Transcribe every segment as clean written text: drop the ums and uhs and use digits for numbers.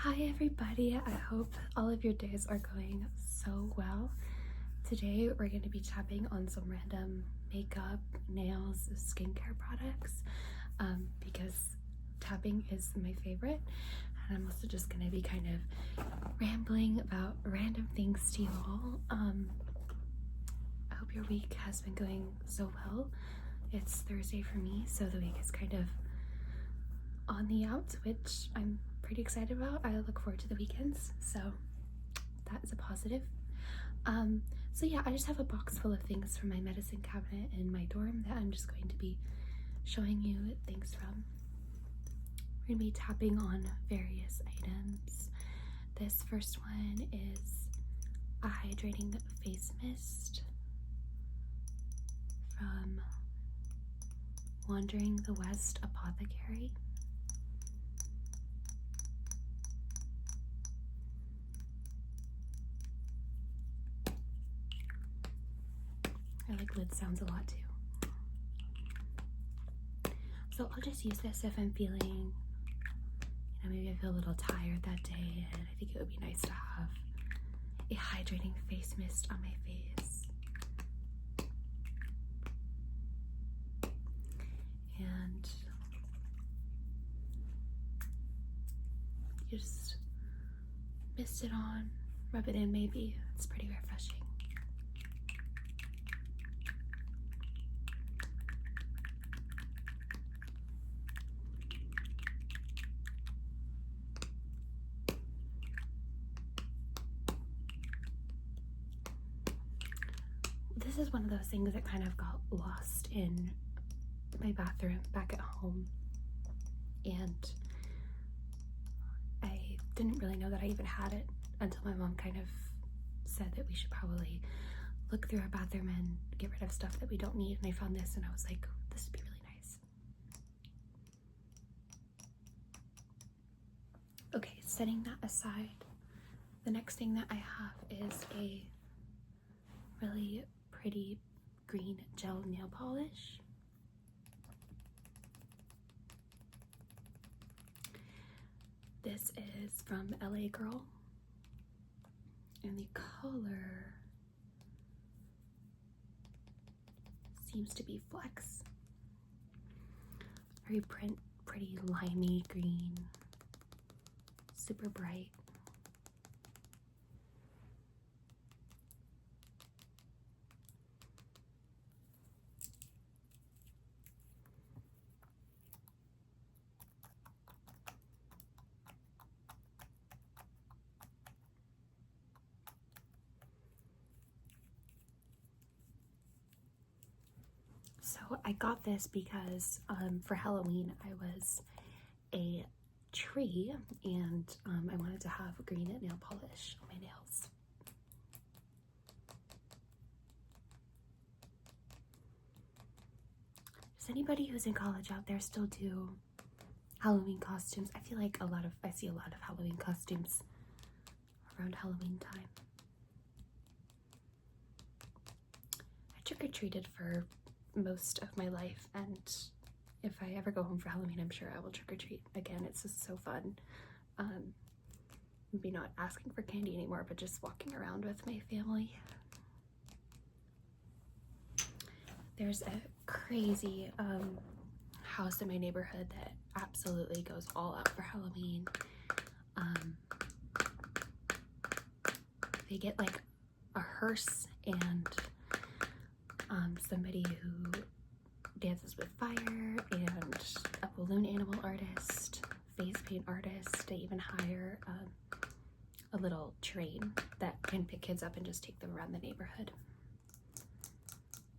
Hi everybody, I hope all of your days are going so well. Today we're going to be tapping on some random makeup, nails, skincare products because tapping is my favorite, and I'm also just going to be kind of rambling about random things to you all. I hope your week has been going so well. It's Thursday for me, so the week is kind of on the outs, which I'm pretty excited about. I look forward to the weekends, so that is a positive. So yeah, I just have a box full of things from my medicine cabinet in my dorm that I'm just going to be showing you things from. We're gonna be tapping on various items. This first one is a hydrating face mist from Wandering the West Apothecary. I like lid sounds a lot too. So I'll just use this if I'm feeling, maybe I feel a little tired that day, and I think it would be nice to have a hydrating face mist on my face. And just mist it on, rub it in maybe. It's pretty refreshing. This is one of those things that kind of got lost in my bathroom back at home, and I didn't really know that I even had it until my mom kind of said that we should probably look through our bathroom and get rid of stuff that we don't need, and I found this and I was like, this would be really nice. Okay, setting that aside, the next thing that I have is a really pretty green gel nail polish. This is from LA Girl, and the color seems to be Flex. Very pretty limey green, super bright. So I got this because for Halloween I was a tree, and I wanted to have green nail polish on my nails. Does anybody who's in college out there still do Halloween costumes? I feel like I see a lot of Halloween costumes around Halloween time. I trick-or-treated for most of my life, and if I ever go home for Halloween, I'm sure I will trick-or-treat again. It's just so fun. Maybe not asking for candy anymore, but just walking around with my family. There's a crazy house in my neighborhood that absolutely goes all out for Halloween. They get like a hearse and somebody who dances with fire, and a balloon animal artist, face paint artist. They even hire a little train that can pick kids up and just take them around the neighborhood.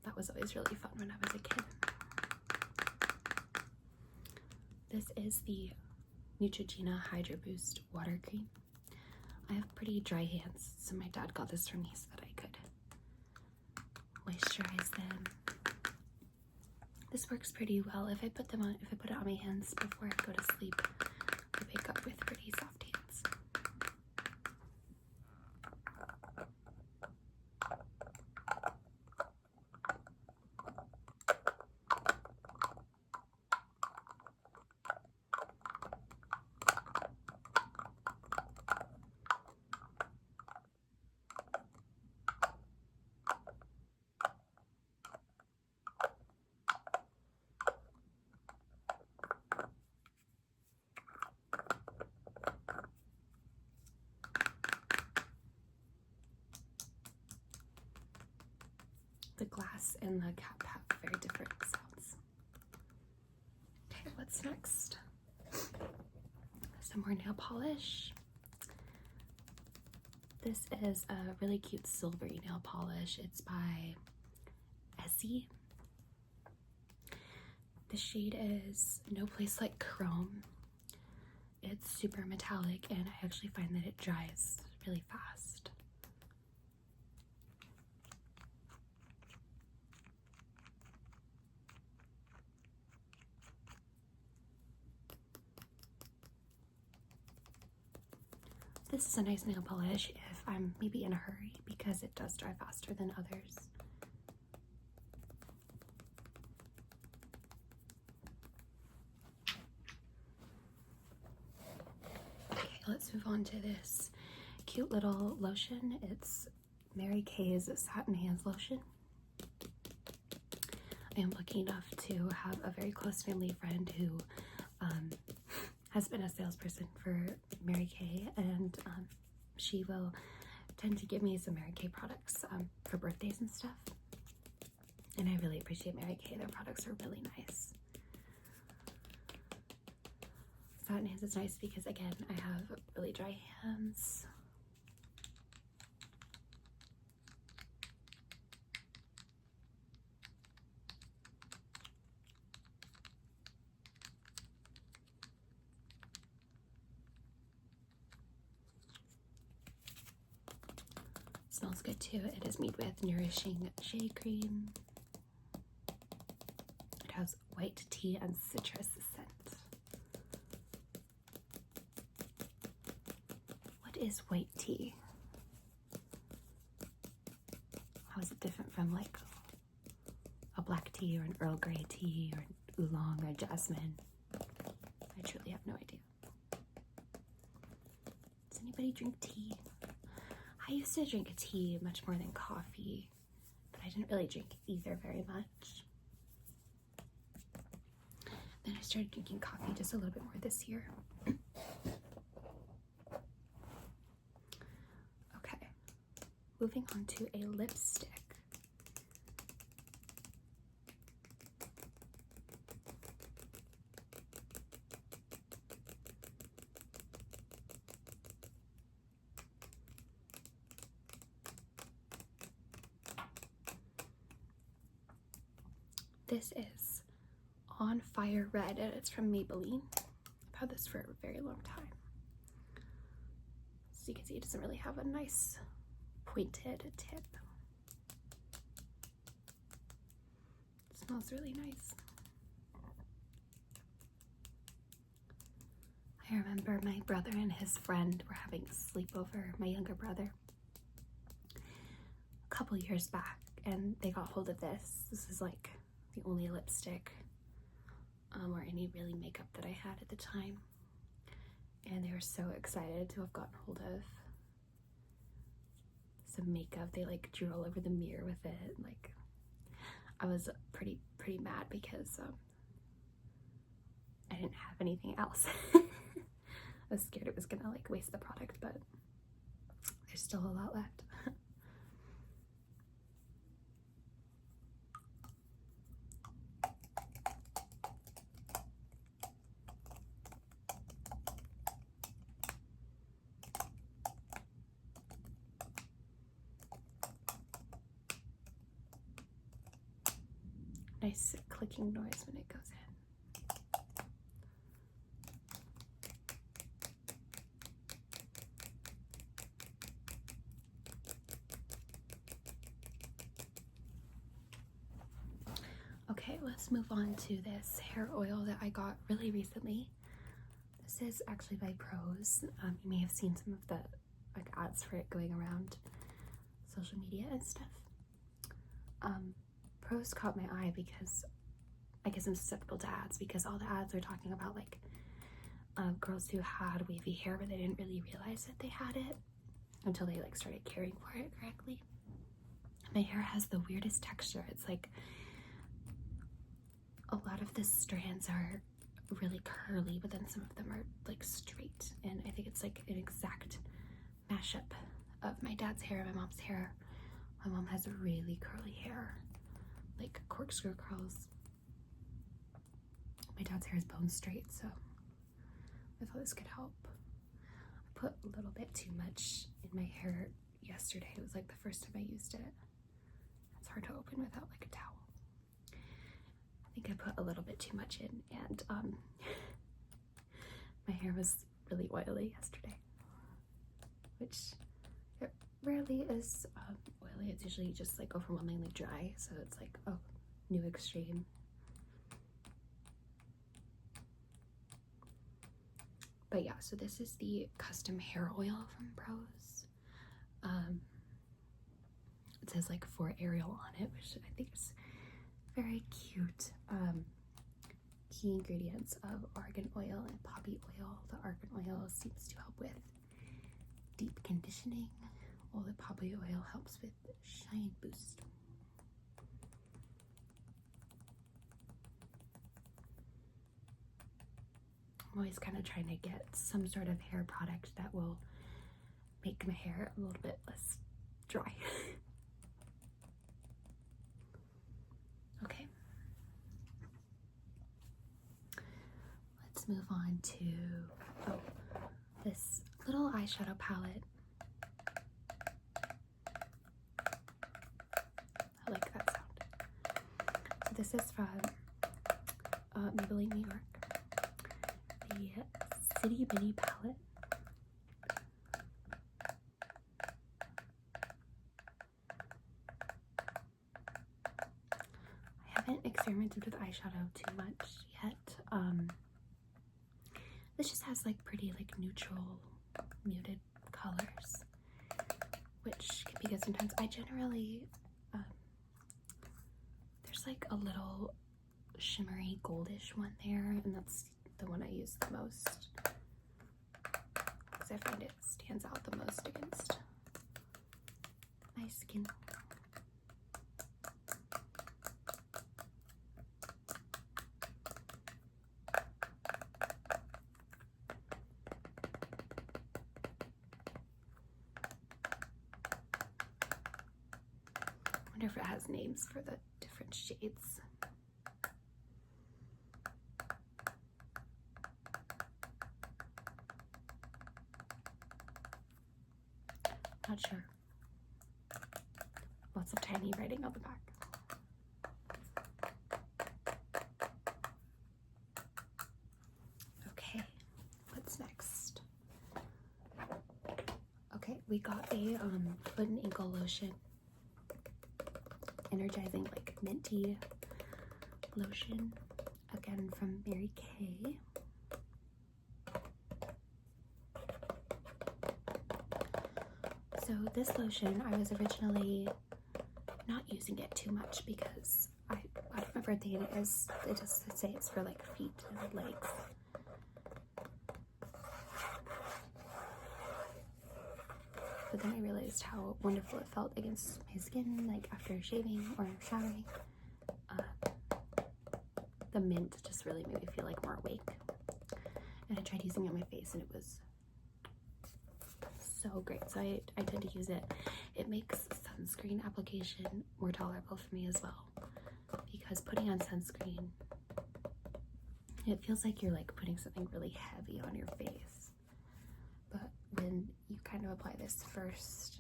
That was always really fun when I was a kid. This is the Neutrogena Hydro Boost Water Cream. I have pretty dry hands, so my dad got this for me so that I could moisturize them. This works pretty well. If I put it on my hands before I go to sleep, I wake up with pretty soft hands. glass and the cap have very different sounds. Okay, what's next? Some more nail polish. This is a really cute silvery nail polish. It's by Essie. The shade is No Place Like Chrome. It's super metallic, and I actually find that it dries really fast. This is a nice nail polish if I'm maybe in a hurry, because it does dry faster than others. Okay, let's move on to this cute little lotion. It's Mary Kay's Satin Hands Lotion. I am lucky enough to have a very close family friend who has been a salesperson for Mary Kay, and she will tend to give me some Mary Kay products for birthdays and stuff. And I really appreciate Mary Kay. Their products are really nice. Satin Hands is nice because, again, I have really dry hands. Smells good too. It is made with Nourishing Shea Cream. It has white tea and citrus scent. What is white tea? How is it different from like a black tea or an Earl Grey tea or an oolong or jasmine? I truly have no idea. Does anybody drink tea? I used to drink tea much more than coffee, but I didn't really drink either very much. Then I started drinking coffee just a little bit more this year. Okay, moving on to a lipstick. This is On Fire Red, and it's from Maybelline. I've had this for a very long time. So you can see it doesn't really have a nice pointed tip. It smells really nice. I remember my brother and his friend were having a sleepover, my younger brother, a couple years back, and they got hold of this. This is like the only lipstick or any really makeup that I had at the time, and they were so excited to have gotten hold of some makeup. They like drew all over the mirror with it. Like, I was pretty mad because I didn't have anything else. I was scared it was gonna like waste the product, but there's still a lot left. Nice clicking noise when it goes in. Okay, let's move on to this hair oil that I got really recently. This is actually by Prose. You may have seen some of the like ads for it going around social media and stuff. Prose caught my eye because I guess I'm susceptible to ads, because all the ads are talking about like girls who had wavy hair but they didn't really realize that they had it until they like started caring for it correctly. My hair has the weirdest texture. It's like a lot of the strands are really curly, but then some of them are like straight, and I think it's like an exact mashup of my dad's hair and my mom's hair. My mom has really curly hair, like corkscrew curls. My dad's hair is bone straight, so I thought this could help. I put a little bit too much in my hair yesterday. It was like the first time I used it. It's hard to open without like a towel. I think I put a little bit too much in, and my hair was really oily yesterday, which it rarely is oily. It's usually just like overwhelmingly dry, so it's like, oh, new extreme. But yeah, so this is the custom hair oil from Prose. It says like for Ariel on it, which I think is very cute. Key ingredients of argan oil and poppy oil. The argan oil seems to help with deep conditioning, while the poppy oil helps with shine boost. I'm always kind of trying to get some sort of hair product that will make my hair a little bit less dry. Okay. Let's move on to this little eyeshadow palette. I like that sound. So this is from Maybelline New York. The City Mini palette. I haven't experimented with eyeshadow too much yet. This just has like pretty like neutral muted colors, which can be good sometimes. I generally there's like a little shimmery goldish one there, and that's the one I use the most because I find it stands out the most against my skin. I wonder if it has names for the different shades. Not sure. Lots of tiny writing on the back. Okay, what's next? Okay, we got a foot and ankle lotion. Energizing like minty lotion, again from Mary Kay. So this lotion, I was originally not using it too much because I don't remember what it is. It just say it's for like feet and legs. But then I realized how wonderful it felt against my skin, like after shaving or showering. The mint just really made me feel like more awake. And I tried using it on my face and it was so great. So I tend to use it. It makes sunscreen application more tolerable for me as well, because putting on sunscreen, it feels like you're like putting something really heavy on your face. But when you kind of apply this first,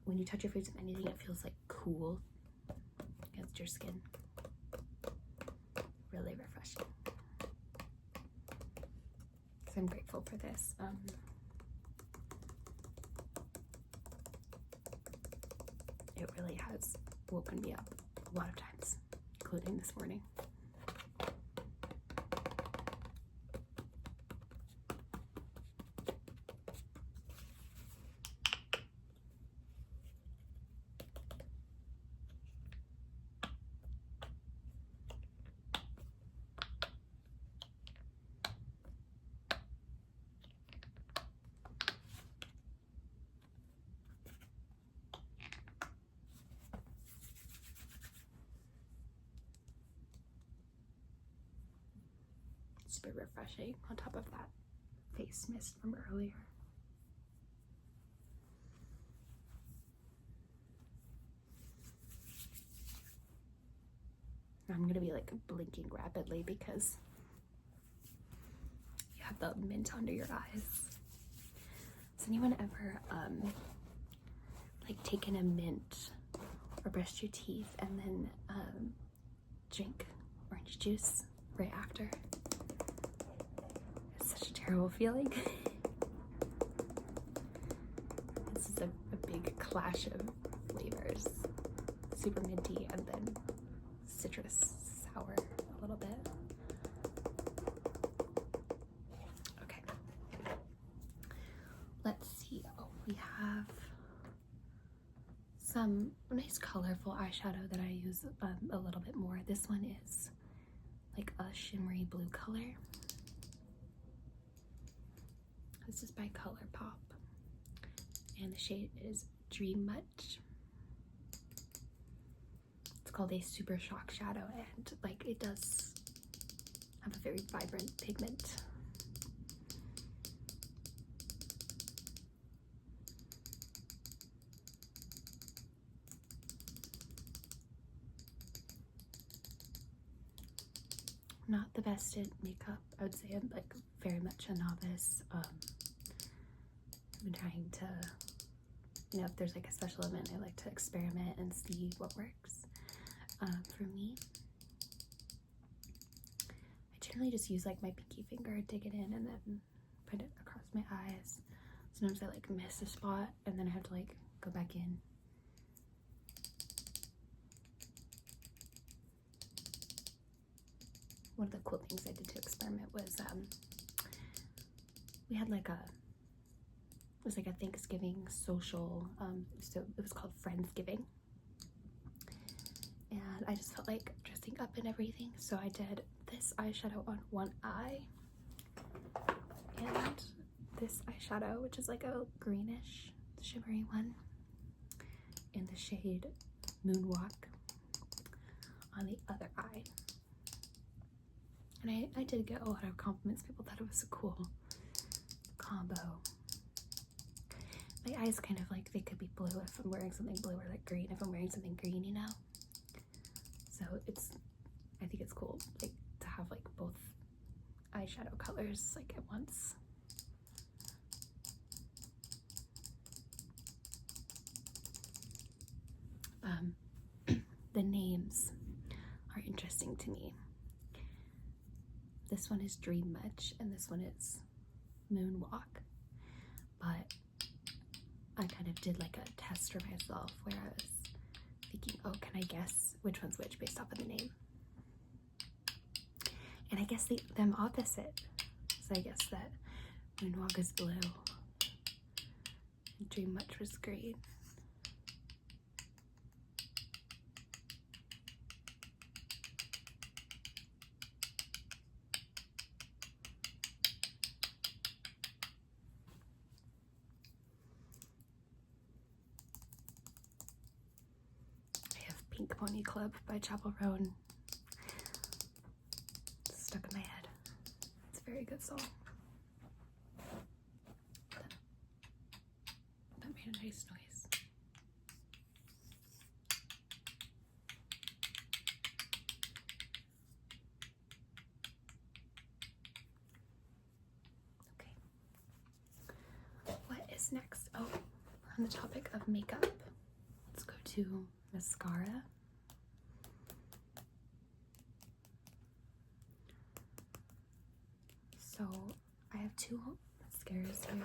when you touch your face with anything, it feels like cool against your skin. Really refreshing. So I'm grateful for this. It really has woken me up a lot of times, including this morning. Super refreshing on top of that face mist from earlier. I'm gonna be like blinking rapidly because you have the mint under your eyes. Has anyone ever like taken a mint or brushed your teeth and then drink orange juice right after? It's such a terrible feeling. This is a big clash of flavors. Super minty and then citrus sour a little bit. Okay. Let's see. Oh, we have some nice colorful eyeshadow that I use a little bit more. This one is like a shimmery blue color. This is by ColourPop. And the shade is Dream Much. It's called a Super Shock Shadow, and like it does have a very vibrant pigment. Not the best at makeup. I would say I'm like very much a novice. I've been trying to, you know, if there's like a special event, I like to experiment and see what works. For me, I generally just use like my pinky finger, dig it in, and then put it across my eyes. Sometimes I like miss a spot and then I have to like go back in. One of the cool things I did to experiment was we had like it was like a Thanksgiving social, so it was called Friendsgiving. And I just felt like dressing up and everything, so I did this eyeshadow on one eye and this eyeshadow, which is like a greenish shimmery one, in the shade Moonwalk, on the other eye. And I did get a lot of compliments. People thought it was a cool combo. My eyes kind of like, they could be blue if I'm wearing something blue, or like green if I'm wearing something green, you know? So I think it's cool like to have like both eyeshadow colors like at once. The names are interesting to me. This one is Dream Much and this one is Moonwalk, but I kind of did like a test for myself where I was thinking, oh, can I guess which one's which based off of the name? And I guess them opposite. So I guess that Moonwalk is blue and Dream Much was green. Pink Pony Club by Chapel Roan stuck in my head. It's a very good song. That made a nice noise. Okay. What is next? Oh, on the topic of makeup, let's go to mascara. So I have two mascaras here.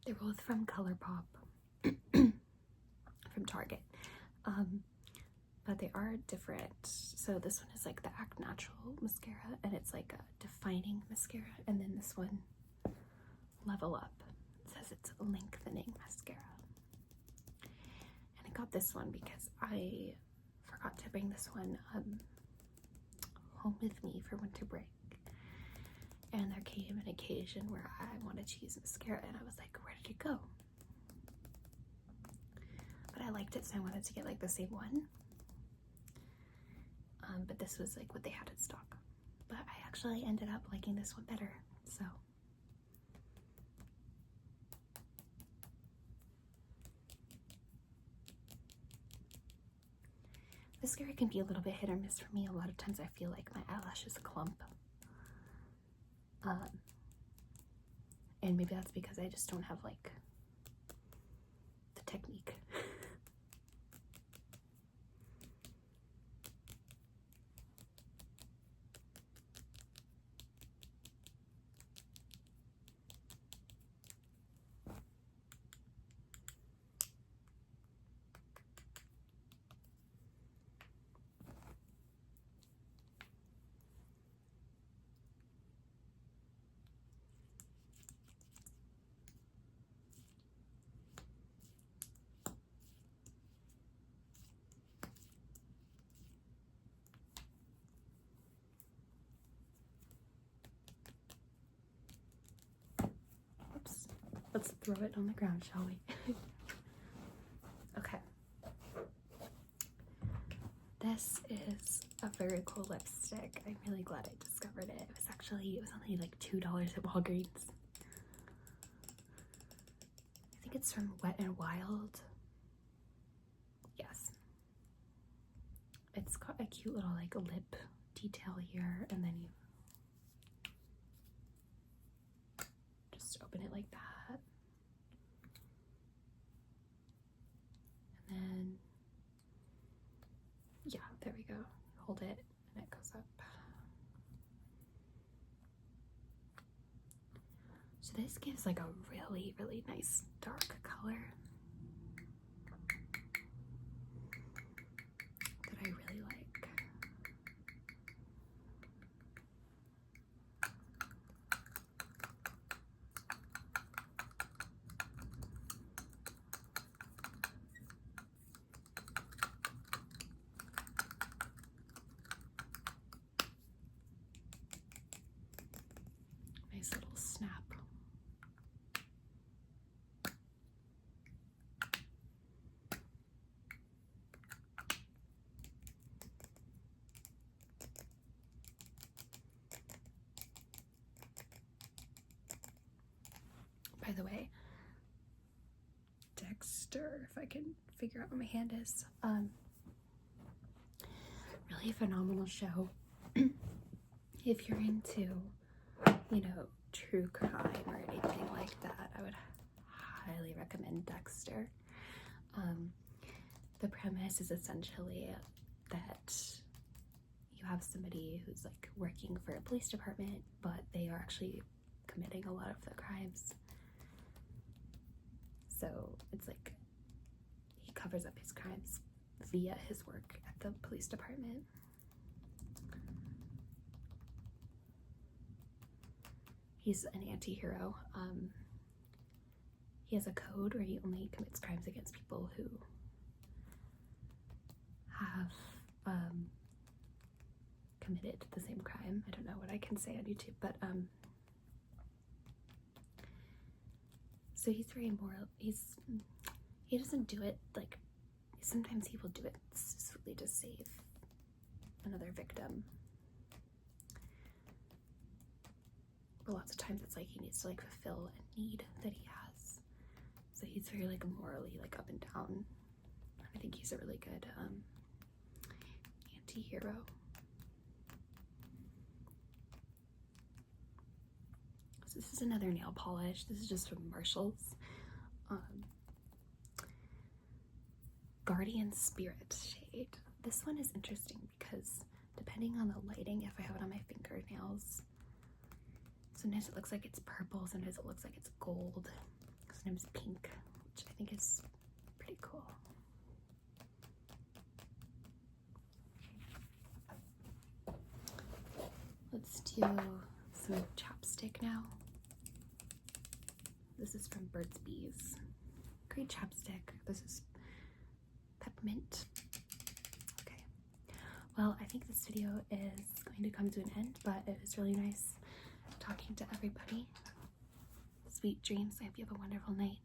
They're both from ColourPop, from Target, but they are different. So this one is like the Act Natural mascara, and it's like a defining mascara, and then this one, Level Up. It says it's a lengthening mascara. And I got this one because I forgot to bring this one home with me for winter break. And there came an occasion where I wanted to use mascara, and I was like, where did it go? But I liked it, so I wanted to get like the same one. But this was like what they had in stock. But I actually ended up liking this one better, so. Mascara can be a little bit hit or miss for me. A lot of times I feel like my eyelashes clump. And maybe that's because I just don't have like the technique. Let's throw it on the ground, shall we? Okay. This is a very cool lipstick. I'm really glad I discovered it. It was only like $2 at Walgreens. I think it's from Wet n Wild. Yes. It's got a cute little like lip detail here, and then you just open it like that. And then, yeah, there we go. Hold it and it goes up. So this gives like a really, really nice dark color that I really like. Nice little snap. By the way, Dexter, if I can figure out where my hand is, really phenomenal show. If you're into, you know, true crime or anything like that, I would highly recommend Dexter. The premise is essentially that you have somebody who's like working for a police department, but they are actually committing a lot of the crimes. So it's like he covers up his crimes via his work at the police department. He's an anti-hero. He has a code where he only commits crimes against people who have committed the same crime. I don't know what I can say on YouTube, but so he's very moral. He doesn't do it like, sometimes he will do it specifically to save another victim. But lots of times it's like he needs to like fulfill a need that he has. So he's very like morally like up and down. I think he's a really good anti-hero. So this is another nail polish. This is just from Marshall's. Guardian Spirit shade. This one is interesting because depending on the lighting, if I have it on my fingernails, sometimes it looks like it's purple, sometimes it looks like it's gold, sometimes pink, which I think is pretty cool. Let's do some chapstick now. This is from Burt's Bees. Great chapstick. This is peppermint. Okay. Well, I think this video is going to come to an end, but it was really nice talking to everybody. Sweet dreams. I hope you have a wonderful night.